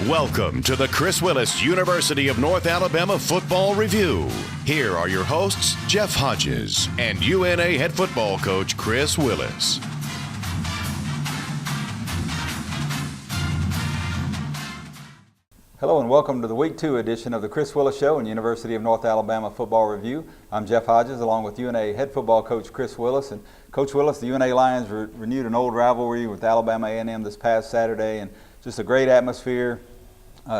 Welcome to the Chris Willis University of North Alabama Football Review. Here are your hosts, Jeff Hodges and UNA head football coach Chris Willis. Hello and welcome to the Week 2 edition of the Chris Willis Show and University of North Alabama Football Review. I'm Jeff Hodges along with UNA head football coach Chris Willis. And Coach Willis, the UNA Lions renewed an old rivalry with Alabama A&M this past Saturday, and just a great atmosphere,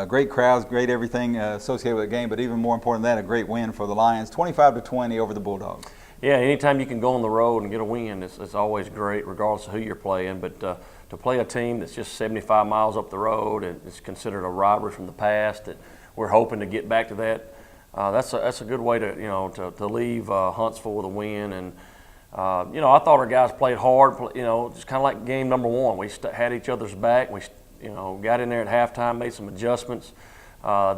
great crowds, great everything associated with the game, but even more important than that, a great win for the Lions, 25-20 over the Bulldogs. Yeah, anytime you can go on the road and get a win, it's always great, regardless of who you're playing. But to play a team that's just 75 miles up the road, and it's considered a rivalry from the past, that we're hoping to get back to that. That's a good way to leave Huntsville with a win. And I thought our guys played hard. Just kind of like game number one, we had each other's back. We got in there at halftime, made some adjustments.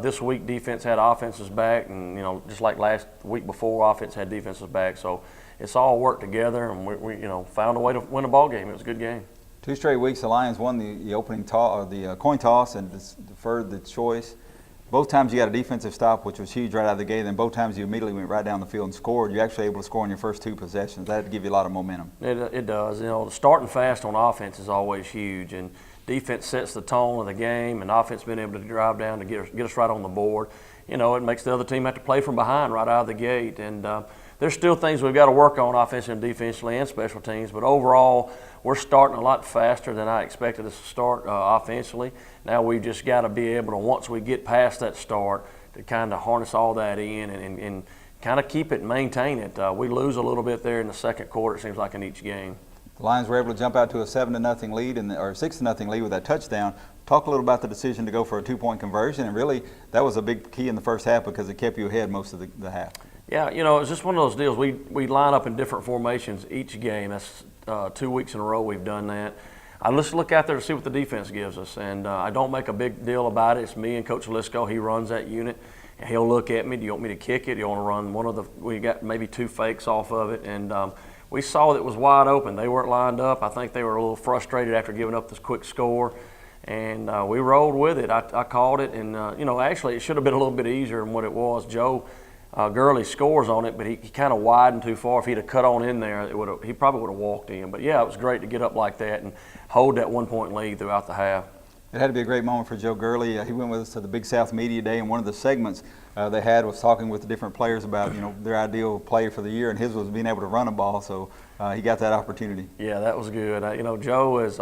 This week, defense had offense's back, and just like last week before, offense had defense's back. So it's all worked together, and we found a way to win a ball game. It was a good game. 2 straight weeks, the Lions won the opening the coin toss and deferred the choice. Both times you got a defensive stop, which was huge right out of the gate. Then both times you immediately went right down the field and scored. You're actually able to score on your first 2 possessions. That had to give you a lot of momentum. It does. Starting fast on offense is always huge, and defense sets the tone of the game, and offense being able to drive down to get us right on the board. It makes the other team have to play from behind right out of the gate. And there's still things we've got to work on offensively and defensively and special teams, but overall we're starting a lot faster than I expected us to start offensively. Now we've just got to be able to, once we get past that start, to kind of harness all that in and kind of keep it and maintain it. We lose a little bit there in the second quarter, it seems like, in each game. The Lions were able to jump out to a 7-0 lead or 6-0 lead with that touchdown. Talk a little about the decision to go for a 2-point conversion, and really that was a big key in the first half because it kept you ahead most of the half. Yeah, it was just one of those deals. We line up in different formations each game. That's 2 weeks in a row we've done that. I just look out there to see what the defense gives us, and I don't make a big deal about it. It's me and Coach Lisco. He runs that unit, and he'll look at me. Do you want me to kick it? Do you want to run we got maybe 2 fakes off of it, and we saw that it was wide open. They weren't lined up. I think they were a little frustrated after giving up this quick score, and we rolled with it. I called it, and actually it should have been a little bit easier than what it was. Joe Gurley scores on it, but he kind of widened too far. If he'd have cut on in there, he probably would have walked in. But yeah, it was great to get up like that and hold that 1-point lead throughout the half. It had to be a great moment for Joe Gurley. He went with us to the Big South Media Day, and one of the segments they had was talking with the different players about their ideal player for the year, and his was being able to run a ball. So he got that opportunity. Yeah, that was good. Joe was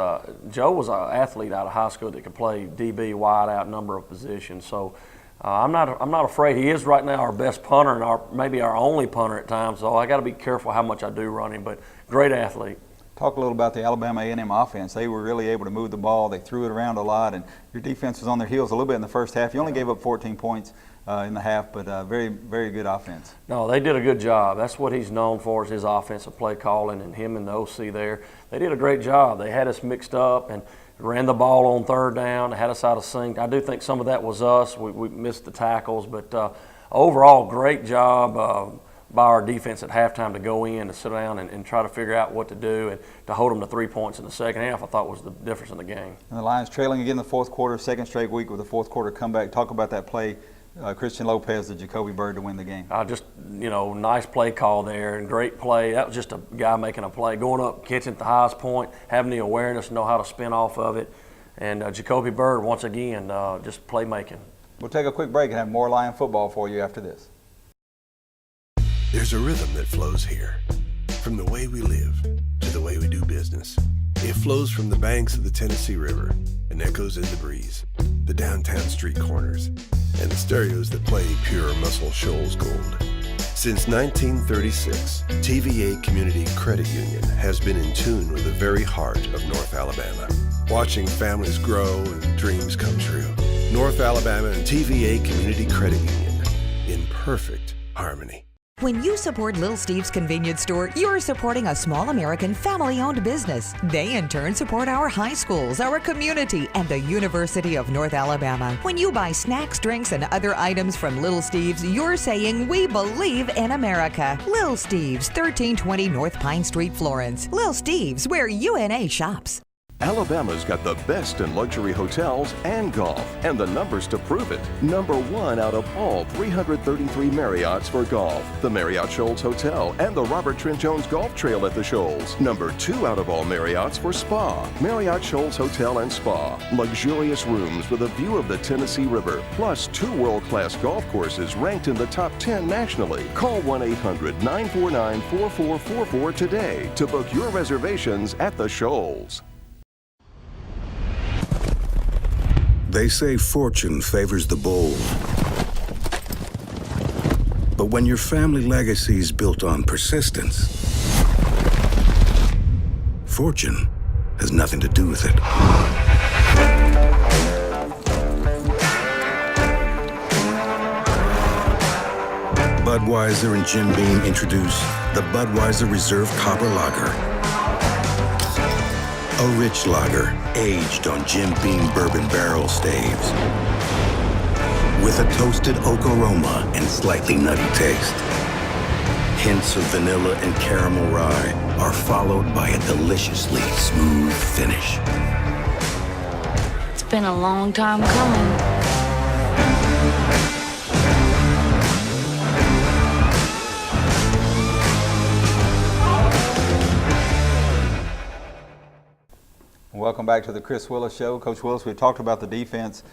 an athlete out of high school that could play DB, wide out, number of positions. So I'm not afraid. He is right now our best punter and maybe our only punter at times. So I got to be careful how much I do run him. But great athlete. Talk a little about the Alabama A&M offense. They were really able to move the ball. They threw it around a lot, and your defense was on their heels a little bit in the first half. You only gave up 14 points in the half, but very, very good offense. No, they did a good job. That's what he's known for, is his offensive play calling, and him and the OC there. They did a great job. They had us mixed up and ran the ball on third down. They had us out of sync. I do think some of that was us. We missed the tackles, but overall, great job by our defense at halftime to go in and sit down and try to figure out what to do, and to hold them to 3 points in the second half, I thought was the difference in the game. And the Lions trailing again in the fourth quarter, second straight week with a fourth quarter comeback. Talk about that play, Christian Lopez to Jacoby Bird to win the game. Nice play call there and great play. That was just a guy making a play, going up, catching at the highest point, having the awareness, know how to spin off of it. And Jacoby Bird, once again, just playmaking. We'll take a quick break and have more Lion football for you after this. There's a rhythm that flows here, from the way we live to the way we do business. It flows from the banks of the Tennessee River and echoes in the breeze, the downtown street corners, and the stereos that play pure Muscle Shoals gold. Since 1936, TVA Community Credit Union has been in tune with the very heart of North Alabama, watching families grow and dreams come true. North Alabama and TVA Community Credit Union, in perfect harmony. When you support Little Steve's Convenience Store, you're supporting a small American family-owned business. They, in turn, support our high schools, our community, and the University of North Alabama. When you buy snacks, drinks, and other items from Little Steve's, you're saying, we believe in America. Little Steve's, 1320 North Pine Street, Florence. Little Steve's, where UNA shops. Alabama's got the best in luxury hotels and golf, and the numbers to prove it. Number 1 out of all 333 Marriotts for golf, the Marriott Shoals Hotel and the Robert Trent Jones Golf Trail at the Shoals. Number 2 out of all Marriotts for spa, Marriott Shoals Hotel and Spa. Luxurious rooms with a view of the Tennessee River, plus 2 world-class golf courses ranked in the top 10 nationally. Call 1-800-949-4444 today to book your reservations at the Shoals. They say fortune favors the bold. But when your family legacy is built on persistence, fortune has nothing to do with it. Budweiser and Jim Beam introduce the Budweiser Reserve Copper Lager. A rich lager, aged on Jim Beam bourbon barrel staves. With a toasted oak aroma and slightly nutty taste. Hints of vanilla and caramel rye are followed by a deliciously smooth finish. It's been a long time coming. Welcome back to the Chris Willis Show. Coach Willis, we've talked about the defense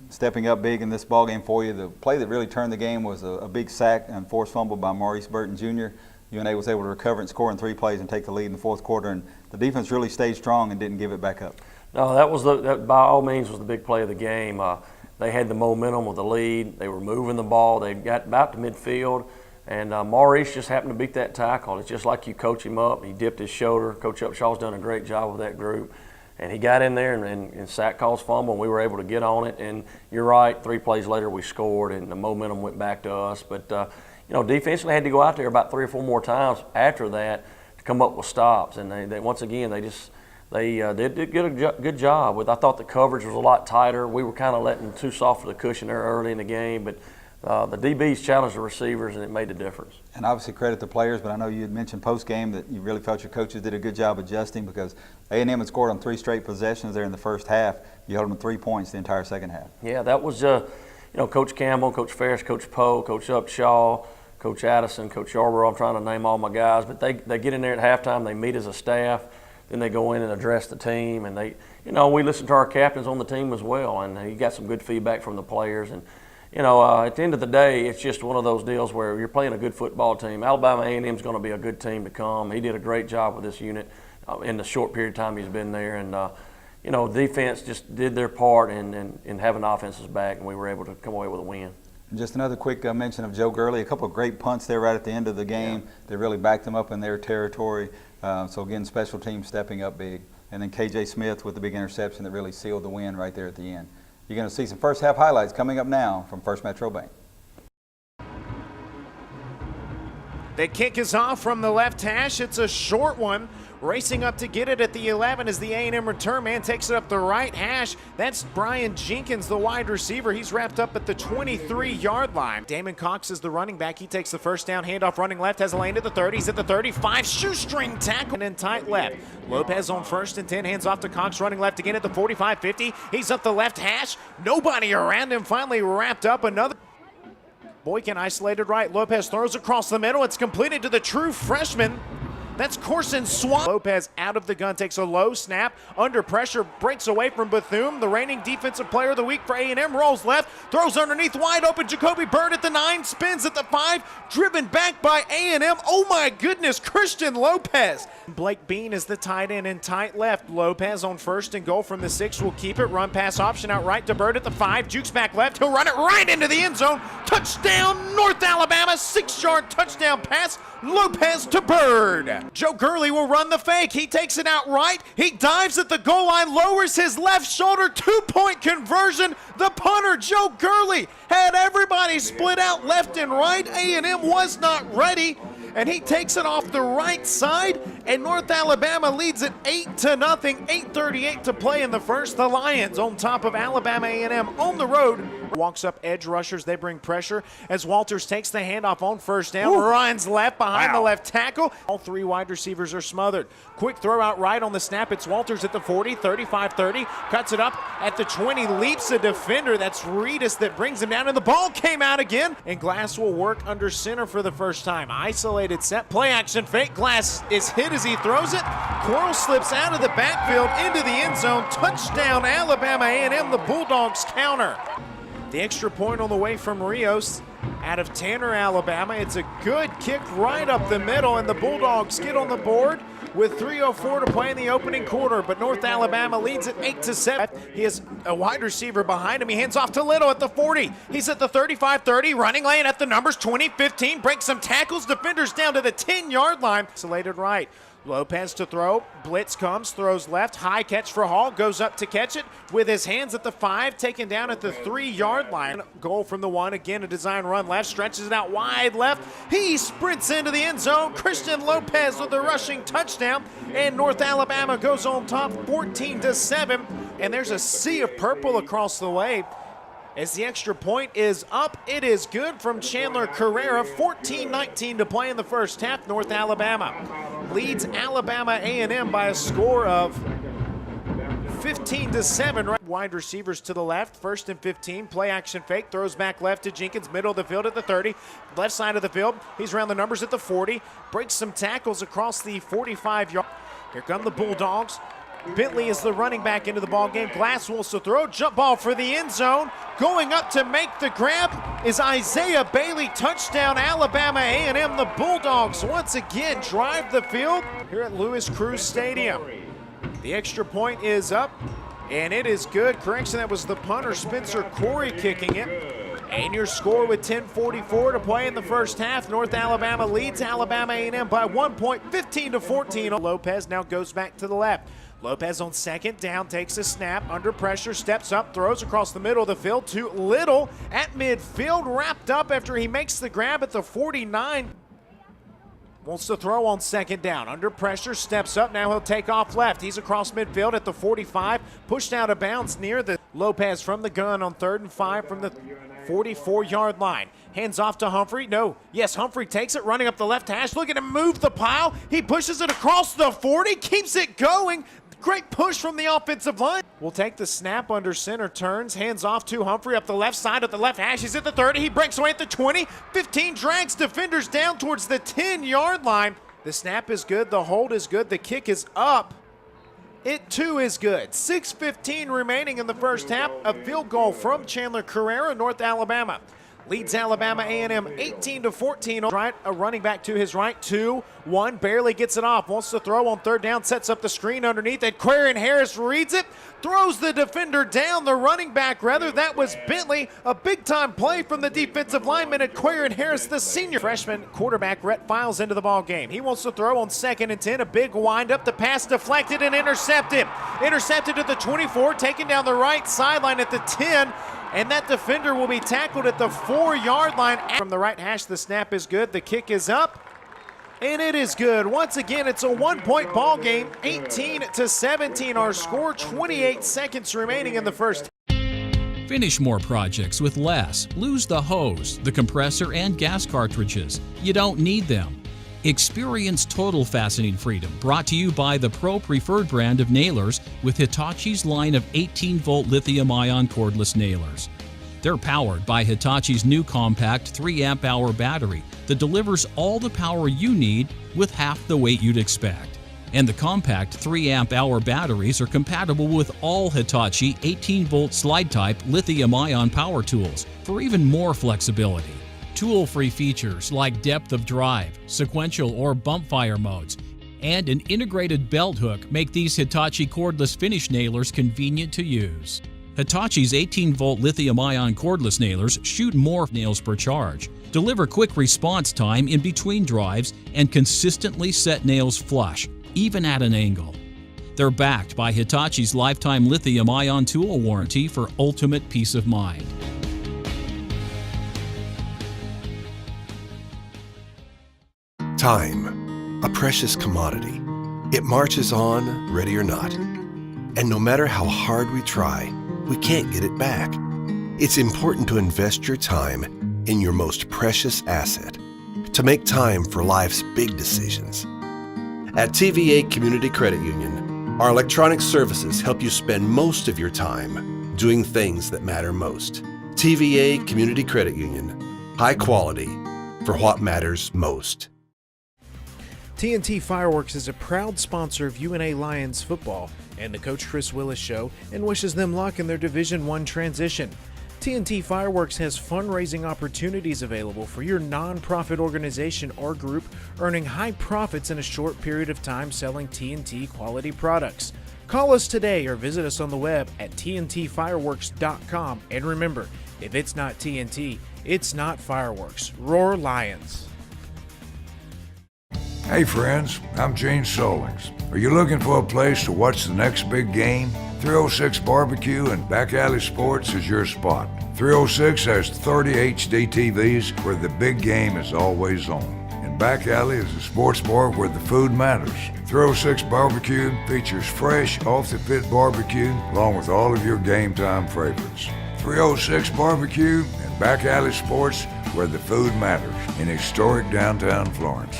stepping up big in this ballgame for you. The play that really turned the game was a big sack and forced fumble by Maurice Burton Jr. UNA was able to recover and score in 3 plays and take the lead in the fourth quarter, and the defense really stayed strong and didn't give it back up. No, that by all means was the big play of the game. They had the momentum with the lead. They were moving the ball. They got about to midfield. And Maurice just happened to beat that tackle. It's just like you coach him up. He dipped his shoulder. Coach Upshaw's done a great job with that group. And he got in there and sack calls fumble, and we were able to get on it. And you're right, 3 plays later we scored, and the momentum went back to us. But, defensively had to go out there about 3 or 4 more times after that to come up with stops. And they once again, they did a good job. I thought the coverage was a lot tighter. We were kind of letting too soft of the cushion there early in the game, but the DBs challenged the receivers, and it made a difference. And obviously credit the players, but I know you had mentioned post-game that you really felt your coaches did a good job adjusting, because A&M had scored on 3 straight possessions there in the first half. You held them to 3 points the entire second half. Yeah, that was, Coach Campbell, Coach Ferris, Coach Poe, Coach Upshaw, Coach Addison, Coach Yarborough. I'm trying to name all my guys, but they get in there at halftime, they meet as a staff, then they go in and address the team, and we listen to our captains on the team as well, and you got some good feedback from the players. And at the end of the day, it's just one of those deals where you're playing a good football team. Alabama A&M is going to be a good team to come. He did a great job with this unit in the short period of time he's been there. And, defense just did their part in having offenses back, and we were able to come away with a win. And just another quick mention of Joe Gurley. A couple of great punts there right at the end of the game. Yeah. They really backed them up in their territory. So, again, special teams stepping up big. And then K.J. Smith with the big interception that really sealed the win right there at the end. You're going to see some first half highlights coming up now from First Metro Bank. The kick is off from the left hash. It's a short one. Racing up to get it at the 11 as the A&M return man takes it up the right hash. That's Brian Jenkins, the wide receiver. He's wrapped up at the 23-yard line. Damon Cox is the running back. He takes the first down, handoff running left, has a lane to the 30. He's at the 35, shoestring tackle and in tight left. Lopez on 1st and 10, hands off to Cox, running left again at the 45-50. He's up the left hash. Nobody around him, finally wrapped up another. Boykin isolated right. Lopez throws across the middle. It's completed to the true freshman. That's Corson Swan. Lopez out of the gun, takes a low snap, under pressure, breaks away from Bethune. The reigning defensive player of the week for A&M, rolls left, throws underneath, wide open. Jacoby Bird at the 9, spins at the 5, driven back by A&M. Oh my goodness, Christian Lopez. Blake Bean is the tight end in tight left. Lopez on 1st and goal from the 6 will keep it. Run pass option out right to Bird at the 5, jukes back left. He'll run it right into the end zone. Touchdown, North Alabama, 6-yard touchdown pass. Lopez to Bird. Joe Gurley will run the fake. He takes it out right. He dives at the goal line, lowers his left shoulder, 2-point conversion. The punter, Joe Gurley, had everybody split out left and right. A&M was not ready, and he takes it off the right side and North Alabama leads it 8-0, 8:38 to play in the first. The Lions on top of Alabama A&M on the road. Walks up edge rushers, they bring pressure as Walters takes the handoff on first down. Runs left behind the left tackle. All three wide receivers are smothered. Quick throw out right on the snap. It's Walters at the 40, 35-30. Cuts it up at the 20, leaps a defender. That's Reedus that brings him down, and the ball came out again. And Glass will work under center for the first time. Isolated set, play action fake. Glass is hit as he throws it. Quarles slips out of the backfield into the end zone. Touchdown Alabama A&M, the Bulldogs counter. The extra point on the way from Rios out of Tanner, Alabama. It's a good kick right up the middle, and the Bulldogs get on the board with 3:04 to play in the opening quarter, but North Alabama leads it 8-7. He has a wide receiver behind him. He hands off to Little at the 40. He's at the 35-30, running lane at the numbers, 20-15, breaks some tackles, defenders down to the 10-yard line. Isolated right. Lopez to throw, blitz comes, throws left, high catch for Hall, goes up to catch it with his hands at the 5, taken down at the 3-yard line. Goal from the 1, again a design run left, stretches it out wide left, he sprints into the end zone. Christian Lopez with a rushing touchdown, and North Alabama goes on top 14-7, and there's a sea of purple across the way. As the extra point is up, it is good from Chandler Carrera. 14-19 to play in the first half. North Alabama leads Alabama A&M by a score of 15-7. Wide receivers to the left, 1st and 15. Play action fake, throws back left to Jenkins, middle of the field at the 30. Left side of the field, he's around the numbers at the 40. Breaks some tackles across the 45-yard. Here come the Bulldogs. Bentley is the running back into the ball game. Glass wants to throw, jump ball for the end zone. Going up to make the grab is Isaiah Bailey. Touchdown Alabama A&M. The Bulldogs once again drive the field here at Louis Cruz Stadium. The extra point is up, and it is good. Correction, that was the punter Spencer Corey kicking it. And your score with 10:44 to play in the first half. North Alabama leads Alabama A&M by 1 point, 15-14. Lopez now goes back to the left. Lopez on second down, takes a snap, under pressure, steps up, throws across the middle of the field to Little at midfield, wrapped up after he makes the grab at the 49. Wants to throw on second down, under pressure, steps up, now he'll take off left. He's across midfield at the 45, pushed out of bounds near the Lopez from the gun on 3rd and 5 from the 44-yard line. Hands off to Humphrey. No. Yes, Humphrey takes it, running up the left hash. Look at him move the pile. He pushes it across the 40, keeps it going. Great push from the offensive line. Will take the snap under center, turns, hands off to Humphrey up the left side of the left hash. He's at the 30. He breaks away at the 20. 15, drags defenders down towards the 10-yard line. The snap is good. The hold is good. The kick is up. It too is good. 6:15 remaining in the first half. A field goal from Chandler Carrera, North Alabama leads Alabama A&M 18-14. Right, a running back to his right, 2-1, barely gets it off. Wants to throw on 3rd down, sets up the screen underneath it. Quarian Harris reads it, throws the defender down, the running back rather. That was Bentley. A big-time play from the defensive lineman at Quarian Harris, the senior. Freshman quarterback Rhett Files into the ball game. He wants to throw on 2nd and 10, a big wind-up. The pass deflected and intercepted. Intercepted at the 24, taken down the right sideline at the 10. And that defender will be tackled at the 4-yard line. From the right hash, the snap is good. The kick is up, and it is good. Once again, it's a 1-point ball game, 18-17. Our score, 28 seconds remaining in the first. Finish more projects with less. Lose the hose, the compressor, and gas cartridges. You don't need them. Experience total fastening freedom, brought to you by the Pro Preferred brand of nailers with Hitachi's line of 18-volt lithium-ion cordless nailers. They're powered by Hitachi's new compact 3-amp-hour battery that delivers all the power you need with half the weight you'd expect. And the compact 3-amp-hour batteries are compatible with all Hitachi 18-volt slide-type lithium-ion power tools for even more flexibility. Tool-free features like depth of drive, sequential or bump fire modes, and an integrated belt hook make these Hitachi cordless finish nailers convenient to use. Hitachi's 18-volt lithium-ion cordless nailers shoot more nails per charge, deliver quick response time in between drives, and consistently set nails flush, even at an angle. They're backed by Hitachi's lifetime lithium-ion tool warranty for ultimate peace of mind. Time, a precious commodity. It marches on, ready or not. And no matter how hard we try, we can't get it back. It's important to invest your time in your most precious asset, to make time for life's big decisions. At TVA Community Credit Union, our electronic services help you spend most of your time doing things that matter most. TVA Community Credit Union, high quality for what matters most. TNT Fireworks is a proud sponsor of UNA Lions football and the Coach Chris Willis Show, and wishes them luck in their Division I transition. TNT Fireworks has fundraising opportunities available for your nonprofit organization or group, earning high profits in a short period of time selling TNT quality products. Call us today or visit us on the web at tntfireworks.com. And remember, if it's not TNT, it's not fireworks. Roar Lions. Hey friends, I'm Gene Solings. Are you looking for a place to watch the next big game? 306 Barbecue and Back Alley Sports is your spot. 306 has 30 HD TVs where the big game is always on. And Back Alley is a sports bar where the food matters. 306 Barbecue features fresh, off-the-pit barbecue along with all of your game time favorites. 306 Barbecue and Back Alley Sports where the food matters in historic downtown Florence.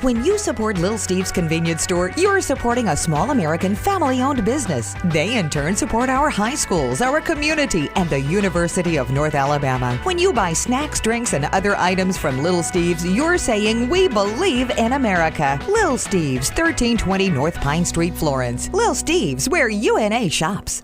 When you support Little Steve's Convenience Store, you're supporting a small American family-owned business. They, in turn, support our high schools, our community, and the University of North Alabama. When you buy snacks, drinks, and other items from Little Steve's, you're saying we believe in America. Little Steve's, 1320 North Pine Street, Florence. Little Steve's, where UNA shops.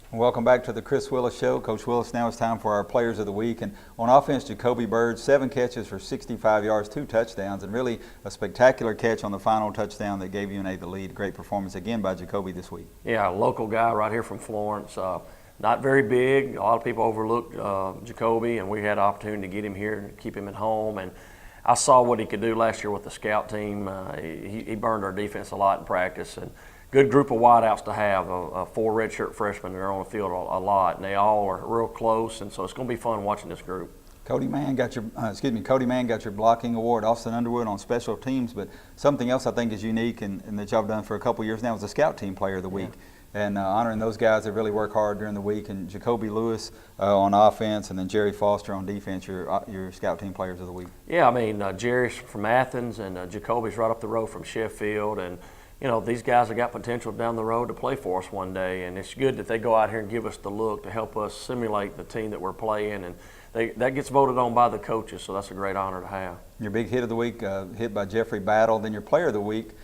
Welcome back to the Chris Willis Show. Coach Willis, now it's time for our Players of the Week. And on offense, Jacoby Byrd, 7 catches for 65 yards, 2 touchdowns, and really a spectacular catch on the final touchdown that gave UNA the lead. Great performance again by Jacoby this week. Yeah, a local guy right here from Florence. Not very big. A lot of people overlooked Jacoby, and we had an opportunity to get him here and keep him at home. And I saw what he could do last year with the scout team. He burned our defense a lot in practice. And good group of wideouts to have, 4 redshirt freshmen that are on the field a lot, and they all are real close, and so it's going to be fun watching this group. Cody Mann got your blocking award. Austin Underwood on special teams, but something else I think is unique and that y'all have done for a couple years now is the scout team player of the week. And honoring those guys that really work hard during the week, and Jacoby Lewis on offense, and then Jerry Foster on defense, your scout team players of the week. Yeah, I mean, Jerry's from Athens, and Jacoby's right up the road from Sheffield, and you know, these guys have got potential down the road to play for us one day, and it's good that they go out here and give us the look to help us simulate the team that we're playing, and that gets voted on by the coaches, so that's a great honor to have. Your big hit of the week, hit by Jeffrey Battle, then your play of the week,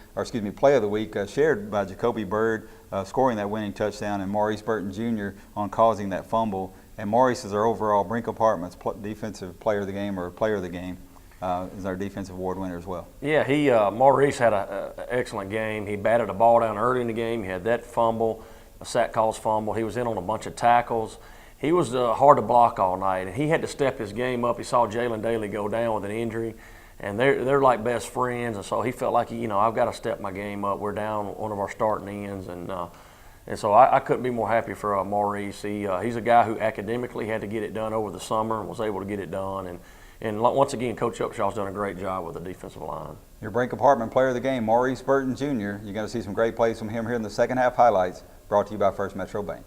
shared by Jacoby Byrd, scoring that winning touchdown, and Maurice Burton Jr. on causing that fumble. And Maurice is our overall Brink Apartments defensive player of the game, or player of the game. Is our defensive award winner as well. Yeah, Maurice had an excellent game. He batted a ball down early in the game. He had that fumble, a sack calls fumble. He was in on a bunch of tackles. He was hard to block all night, and he had to step his game up. He saw Jalen Daly go down with an injury, and they're like best friends, and so he felt like, I've got to step my game up. We're down one of our starting ends, and so I couldn't be more happy for Maurice. He's a guy who academically had to get it done over the summer and was able to get it done. And once again, Coach Upshaw's done a great job with the defensive line. Your Brink Apartment player of the game, Maurice Burton Jr. You're going to see some great plays from him here in the second half highlights, brought to you by First Metro Bank.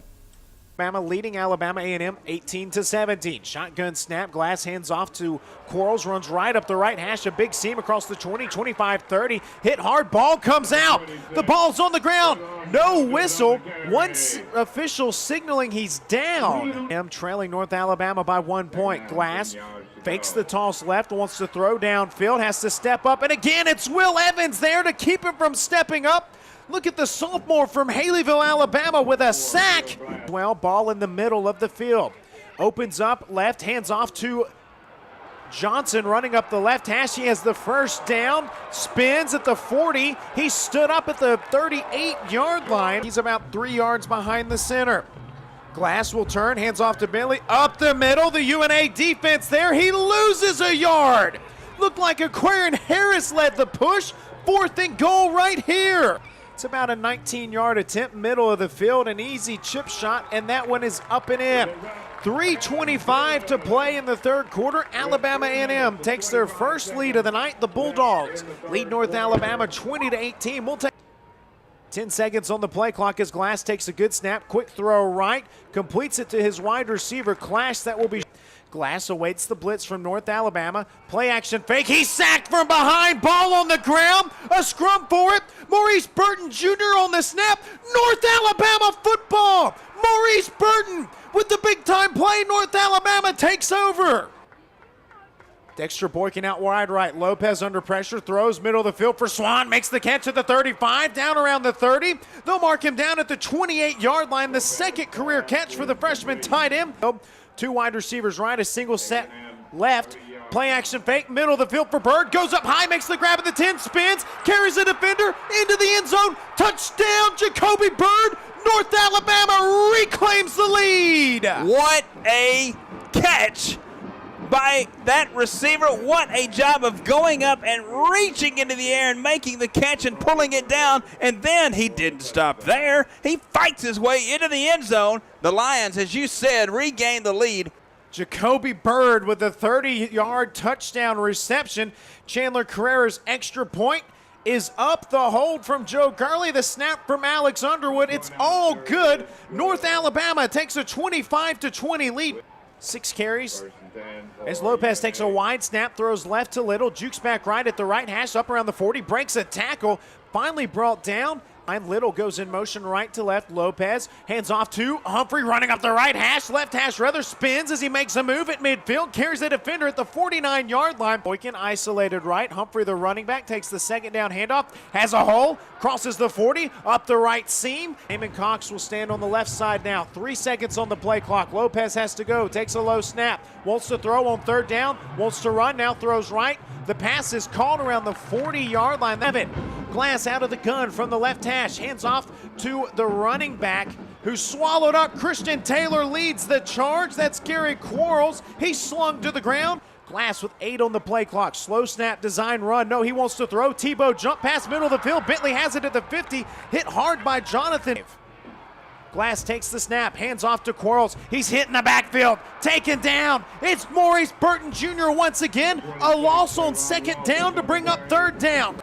Alabama leading Alabama A&M 18-17. Shotgun snap, Glass hands off to Quarles, runs right up the right hash, a big seam across the 20, 25, 30. Hit hard, ball comes out. The ball's on the ground. No whistle. One official signaling he's down. A&M trailing North Alabama by 1 point. Glass fakes the toss left, wants to throw downfield, has to step up, and again it's Will Evans there to keep him from stepping up. Look at the sophomore from Haleyville, Alabama with a sack. Well, ball in the middle of the field. Opens up left, hands off to Johnson running up the left hash. He has the first down, spins at the 40. He stood up at the 38-yard line. He's about 3 yards behind the center. Glass will turn, hands off to Billy, up the middle, the UNA defense there. He loses a yard. Looked like Aquarian Harris led the push. 4th and goal right here. It's about a 19-yard attempt, middle of the field, an easy chip shot, and that one is up and in. 3:25 to play in the third quarter. Alabama A&M takes their first lead of the night. The Bulldogs lead North Alabama 20-18. We'll take 10 seconds on the play clock as Glass takes a good snap. Quick throw right. Completes it to his wide receiver, Clash. That will be... Glass awaits the blitz from North Alabama. Play action fake. He's sacked from behind. Ball on the ground. A scrum for it. Maurice Burton Jr. on the snap. North Alabama football. Maurice Burton with the big time play. North Alabama takes over. Dexter Boykin out wide right. Lopez under pressure. Throws middle of the field for Swan. Makes the catch at the 35. Down around the 30. They'll mark him down at the 28-yard line. The second career catch for the freshman tight end. Two wide receivers right, a single set left. Play action fake, middle of the field for Bird. Goes up high, makes the grab at the 10, spins, carries a defender into the end zone. Touchdown, Jacoby Bird. North Alabama reclaims the lead. What a catch by that receiver. What a job of going up and reaching into the air and making the catch and pulling it down. And then he didn't stop there. He fights his way into the end zone. The Lions, as you said, regain the lead. Jacoby Bird with a 30-yard touchdown reception. Chandler Carrera's extra point is up. The hold from Joe Gurley. The snap from Alex Underwood. It's all good. North Alabama takes a 25-20 lead. 6 carries. As Lopez takes a wide snap, throws left to Little, jukes back right at the right hash, up around the 40, breaks a tackle, finally brought down. Little goes in motion right to left. Lopez hands off to Humphrey, running up the right hash. Left hash rather spins as he makes a move at midfield. Carries the defender at the 49-yard line. Boykin isolated right. Humphrey, the running back, takes the second down handoff. Has a hole. Crosses the 40. Up the right seam. Eamon Cox will stand on the left side now. 3 seconds on the play clock. Lopez has to go. Takes a low snap. Wants to throw on third down. Wants to run. Now throws right. The pass is called around the 40-yard line. Evan Glass out of the gun from the left hash. Hands off to the running back who swallowed up. Christian Taylor leads the charge. That's Gary Quarles. He's slung to the ground. Glass with 8 on the play clock. Slow snap, design run. No, he wants to throw. Tebow jump pass, middle of the field. Bentley has it at the 50. Hit hard by Jonathan. Glass takes the snap, hands off to Quarles. He's hit in the backfield, taken down. It's Maurice Burton Jr. once again. A loss on second down to bring up third down.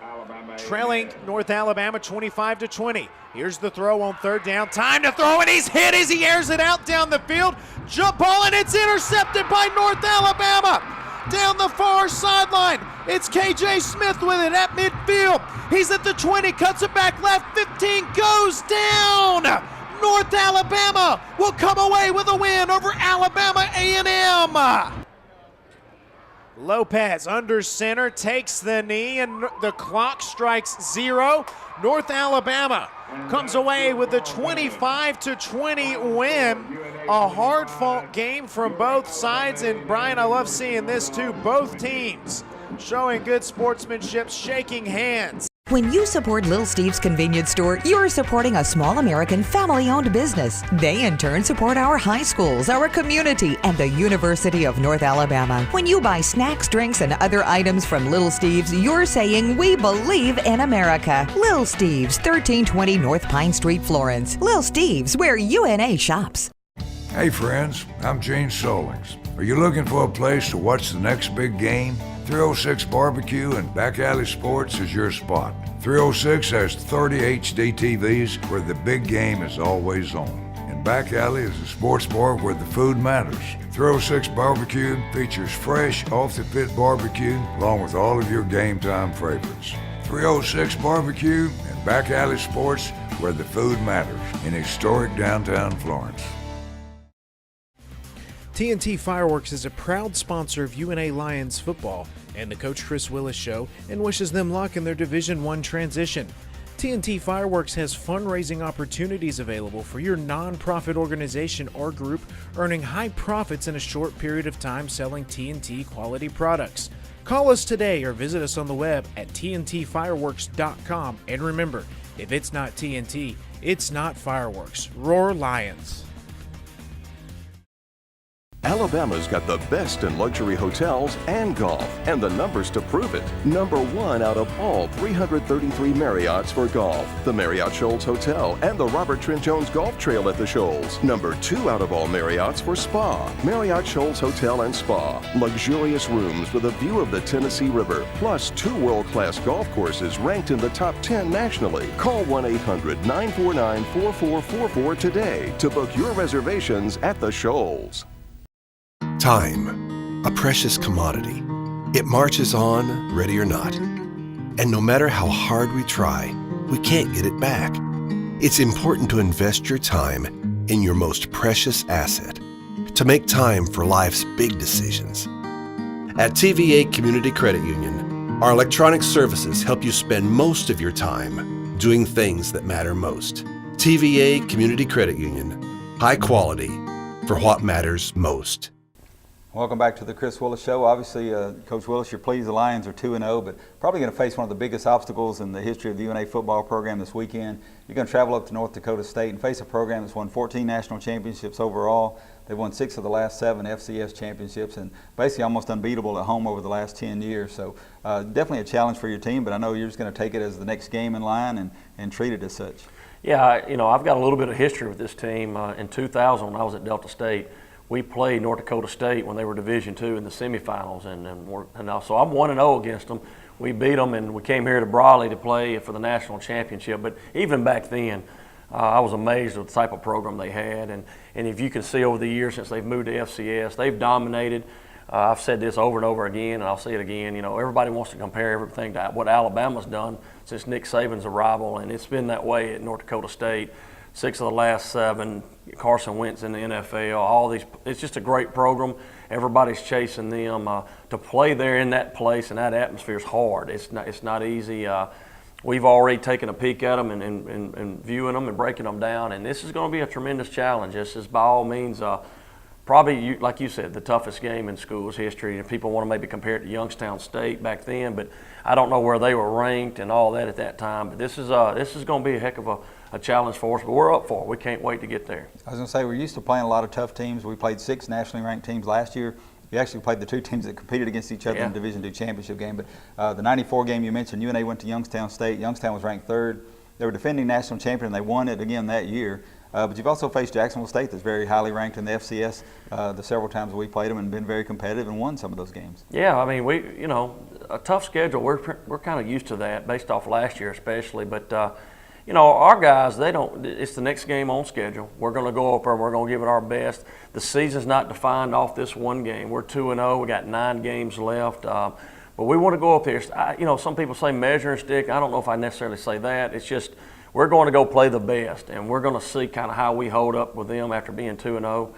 Trailing North Alabama 25-20. Here's the throw on third down. Time to throw, and he's hit as he airs it out down the field. Jump ball, and it's intercepted by North Alabama. Down the far sideline. It's KJ Smith with it at midfield. He's at the 20, cuts it back left. 15 goes down. North Alabama will come away with a win over Alabama A&M. Lopez under center, takes the knee, and the clock strikes 0. North Alabama comes away with a 25-20 win. A hard-fought game from both sides, and Brian, I love seeing this too. Both teams showing good sportsmanship, shaking hands. When you support Little Steve's Convenience Store, you're supporting a small American family-owned business. They, in turn, support our high schools, our community, and the University of North Alabama. When you buy snacks, drinks, and other items from Little Steve's, you're saying we believe in America. Little Steve's, 1320 North Pine Street, Florence. Little Steve's, where UNA shops. Hey friends, I'm Gene Solings. Are you looking for a place to watch the next big game? 306 Barbecue and Back Alley Sports is your spot. 306 has 30 HD TVs where the big game is always on. And Back Alley is a sports bar where the food matters. 306 Barbecue features fresh, off-the-pit barbecue along with all of your game time favorites. 306 Barbecue and Back Alley Sports where the food matters in historic downtown Florence. TNT Fireworks is a proud sponsor of UNA Lions football and the Coach Chris Willis Show, and wishes them luck in their Division I transition. TNT Fireworks has fundraising opportunities available for your nonprofit organization or group, earning high profits in a short period of time selling TNT quality products. Call us today or visit us on the web at tntfireworks.com, and remember, if it's not TNT, it's not fireworks. Roar Lions! Alabama's got the best in luxury hotels and golf, and the numbers to prove it. #1 out of all 333 Marriotts for golf, the Marriott Shoals Hotel and the Robert Trent Jones Golf Trail at the Shoals. #2 out of all Marriotts for spa, Marriott Shoals Hotel and Spa. Luxurious rooms with a view of the Tennessee River, plus 2 world-class golf courses ranked in the top 10 nationally. Call 1-800-949-4444 today to book your reservations at the Shoals. Time, a precious commodity. It marches on, ready or not. And no matter how hard we try, we can't get it back. It's important to invest your time in your most precious asset, to make time for life's big decisions. At TVA Community Credit Union, our electronic services help you spend most of your time doing things that matter most. TVA Community Credit Union, high quality for what matters most. Welcome back to the Chris Willis Show. Obviously, Coach Willis, you're pleased the Lions are 2-0, but probably going to face one of the biggest obstacles in the history of the UNA football program this weekend. You're going to travel up to North Dakota State and face a program that's won 14 national championships overall. They've won 6 of the last 7 FCS championships and basically almost unbeatable at home over the last 10 years. So definitely a challenge for your team, but I know you're just going to take it as the next game in line and treat it as such. Yeah, I've got a little bit of history with this team. In 2000, when I was at Delta State, we played North Dakota State when they were Division II in the semifinals, and so I'm 1-0 against them. We beat them, and we came here to Brawley to play for the national championship. But even back then, I was amazed at the type of program they had, and if you can see over the years since they've moved to FCS, they've dominated. I've said this over and over again, and I'll say it again. Everybody wants to compare everything to what Alabama's done since Nick Saban's arrival, and it's been that way at North Dakota State. 6 of the last 7, Carson Wentz in the NFL, all these, it's just a great program. Everybody's chasing them. To play there in that place and that atmosphere is hard. It's not easy. We've already taken a peek at them and viewing them and breaking them down, and this is going to be a tremendous challenge. This is by all means probably, like you said, the toughest game in school's history. And people want to maybe compare it to Youngstown State back then, but I don't know where they were ranked and all that at that time. But this is going to be a heck of a challenge for us, but we're up for it. We can't wait to get there. I was going to say, we're used to playing a lot of tough teams. We played 6 nationally ranked teams last year. We actually played the 2 teams that competed against each other in the Division II championship game. But the 94 game you mentioned, UNA went to Youngstown State. Youngstown was ranked 3rd. They were defending national champion, and they won it again that year. But you've also faced Jacksonville State, that's very highly ranked in the FCS. The several times that we played them and been very competitive and won some of those games. Yeah, I mean, a tough schedule. We're kind of used to that, based off last year especially. But our guys, it's the next game on schedule. We're going to go up there and we're going to give it our best. The season's not defined off this one game. We're 2-0. We got 9 games left. But we want to go up there. Some people say measuring stick. I don't know if I necessarily say that. It's just we're going to go play the best, and we're going to see kind of how we hold up with them after being 2-0.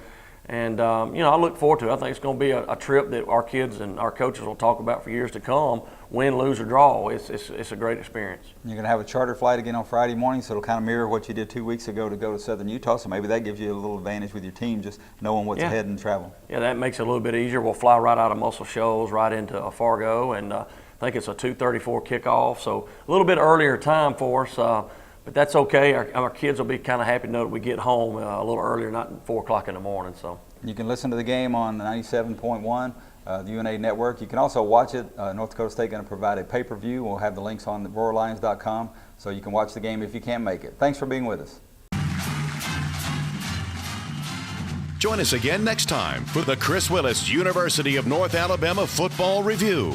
And, I look forward to it. I think it's going to be a trip that our kids and our coaches will talk about for years to come, win, lose, or draw. It's a great experience. You're going to have a charter flight again on Friday morning, so it'll kind of mirror what you did 2 weeks ago to go to Southern Utah, so maybe that gives you a little advantage with your team, just knowing what's ahead in travel. Yeah, that makes it a little bit easier. We'll fly right out of Muscle Shoals right into Fargo, and I think it's a 2:34 kickoff, so a little bit earlier time for us. But that's okay. Our kids will be kind of happy to know that we get home a little earlier, not 4 o'clock in the morning. So you can listen to the game on 97.1, the UNA network. You can also watch it. North Dakota State going to provide a pay-per-view. We'll have the links on RoarLions.com, so you can watch the game if you can't make it. Thanks for being with us. Join us again next time for the Chris Willis University of North Alabama Football Review.